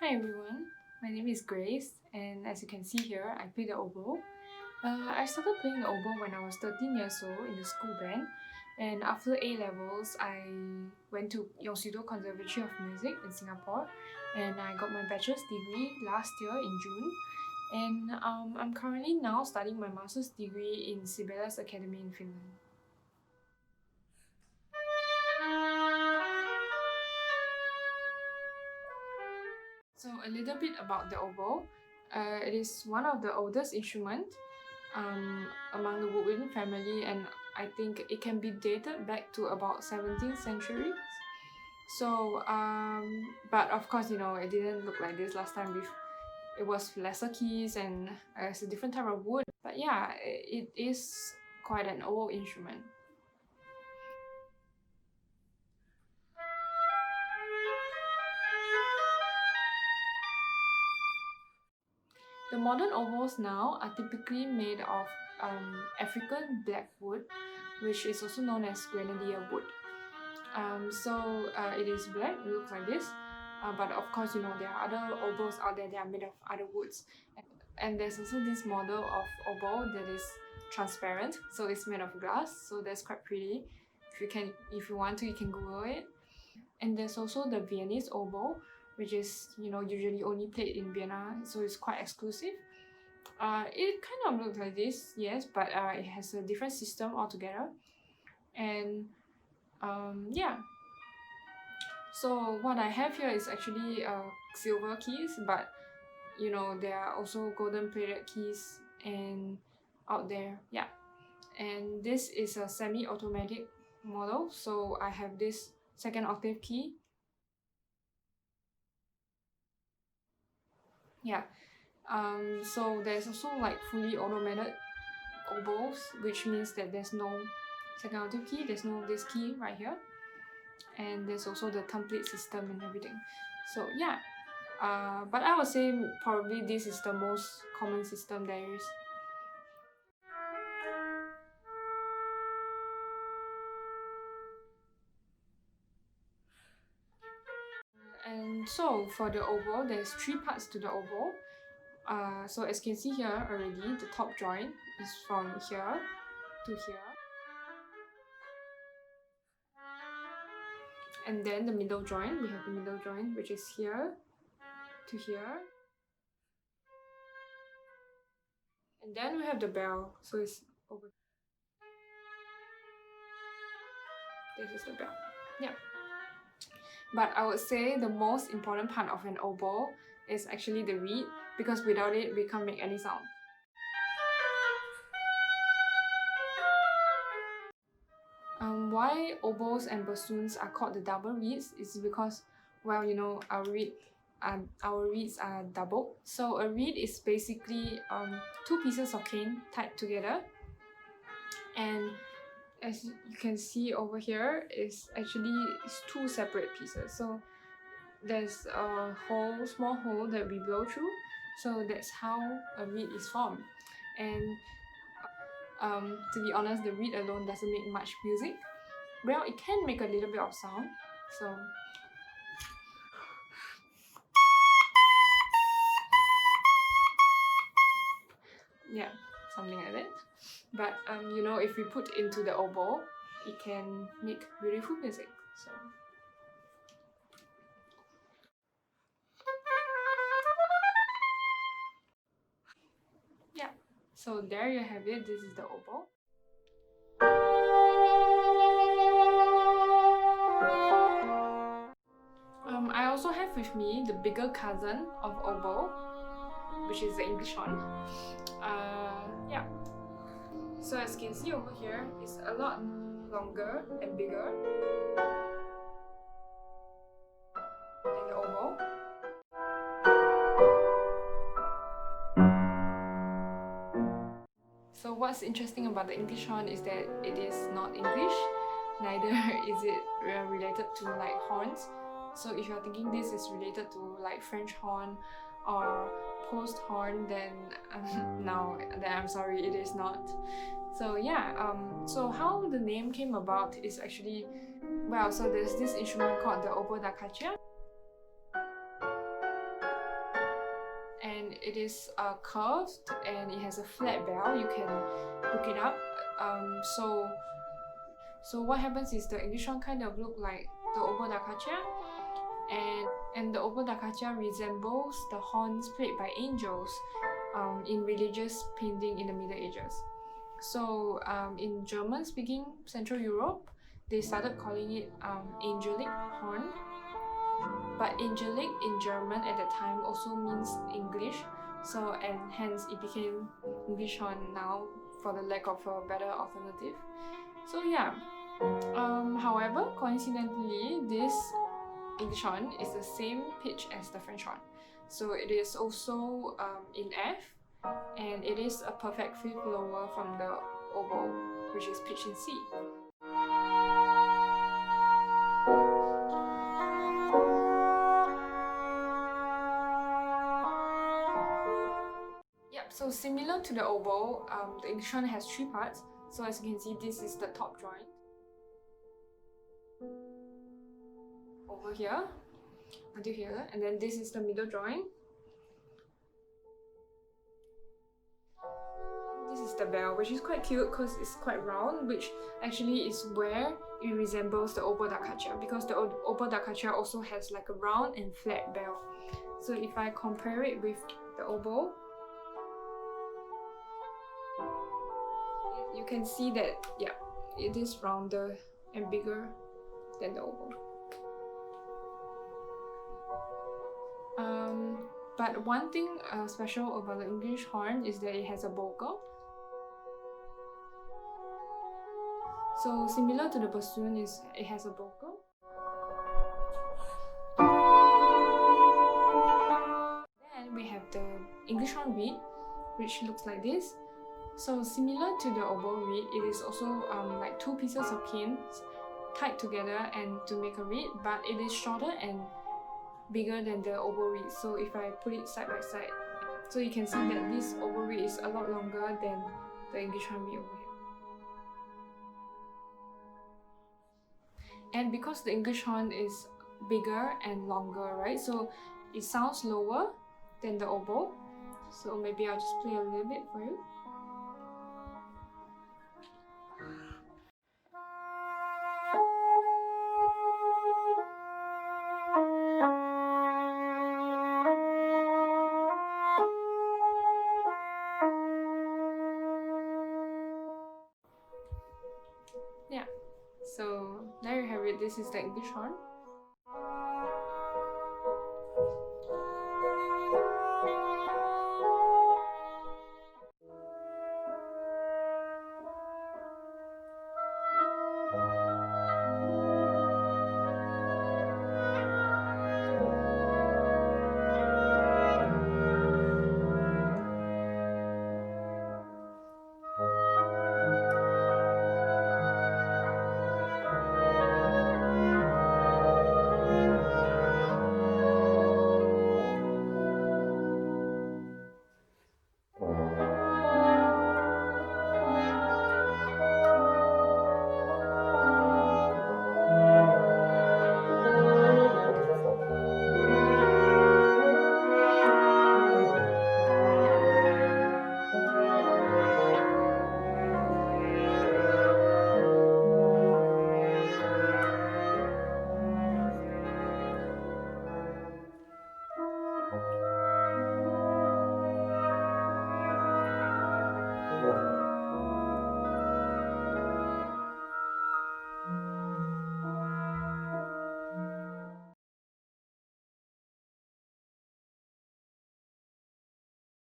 Hi everyone, my name is Grace, and as you can see here, I play the oboe. I started playing the oboe when I was 13 years old in the school band, and after A levels, I went to Yongsu Conservatory of Music in Singapore, and I got my bachelor's degree last year in June. And I'm currently now studying my master's degree in Sibelius Academy in Finland. So a little bit about the oboe. It is one of the oldest instruments among the woodwind family, and I think it can be dated back to about 17th century. So, but of course, it didn't look like this last time. It was lesser keys and it's a different type of wood. But yeah, it is quite an old instrument. The modern oboes now are typically made of African black wood, which is also known as grenadier wood. It is black, it looks like this. But of course, there are other oboes out there that are made of other woods. And there's also this model of oboe that is transparent, so it's made of glass, so that's quite pretty. If you want to, you can Google it. And there's also the Viennese oboe, which is usually only played in Vienna, so it's quite exclusive. It kind of looks like this, yes, but it has a different system altogether. And yeah. So what I have here is actually silver keys, but there are also golden plated keys and out there, yeah. And this is a semi-automatic model, so I have this second octave key. Yeah. So there's also like fully automated oboes, which means that there's no second octave key, there's no this key right here. And there's also the template system and everything. So yeah. But I would say probably this is the most common system there is. And so for the oboe, there's 3 parts to the oboe. So as you can see here already, the top joint is from here to here. And then the middle joint, we have the middle joint, which is here to here. And then we have the bell, so it's over. This is the bell. Yeah. But I would say the most important part of an oboe is actually the reed, because without it, we can't make any sound. Why oboes and bassoons are called the double reeds is because, well, our reeds are double. So a reed is basically 2 pieces of cane tied together, and as you can see over here, it's 2 separate pieces. So there's a small hole that we blow through, so that's how a reed is formed. And to be honest, the reed alone doesn't make much music. Well, it can make a little bit of sound, so yeah, something like that. But if we put into the oboe, it can make beautiful music. So yeah, so there you have it. This is the oboe. I also have with me the bigger cousin of oboe, which is the English one. Yeah. So as you can see over here, it's a lot longer and bigger than the oboe. So what's interesting about the English one is that it is not English, neither is it related to like horns. So if you're thinking this is related to like French horn or post horn, then no, then I'm sorry, it is not. So yeah, so how the name came about is actually, well, so there's this instrument called the oboe da caccia. it is curved and it has a flat bell. You can look it up. So what happens is the English horn kind of look like the Oboe da Caccia, and the Oboe da Caccia resembles the horns played by angels in religious painting in the Middle Ages. So in German-speaking Central Europe, they started calling it angelic horn. But angelic in German at that time also means English, so and hence it became English horn now for the lack of a better alternative. So yeah, however, coincidentally, this English horn is the same pitch as the French horn. So it is also in F, and it is a perfect fifth lower from the oboe, which is pitched in C. So similar to the oboe, the English horn has three parts. So as you can see, this is the top joint. Over here, until here, and then this is the middle joint. This is the bell, which is quite cute because it's quite round, which actually is where it resembles the Oboe da Caccia, because the Oboe da Caccia also has like a round and flat bell. So if I compare it with the oboe, you can see that, yeah, it is rounder and bigger than the oboe. But one thing special about the English horn is that it has a bogle. So similar to the bassoon, it has a bogle. Then we have the English horn reed, which looks like this. So similar to the oboe reed, it is also like two pieces of cane tied together and to make a reed, but it is shorter and bigger than the oboe reed. So if I put it side by side, so you can see that this oboe reed is a lot longer than the English horn reed over here. And because the English horn is bigger and longer, right? So it sounds lower than the oboe. So maybe I'll just play a little bit for you. Yeah, so there you have it. This is the English horn.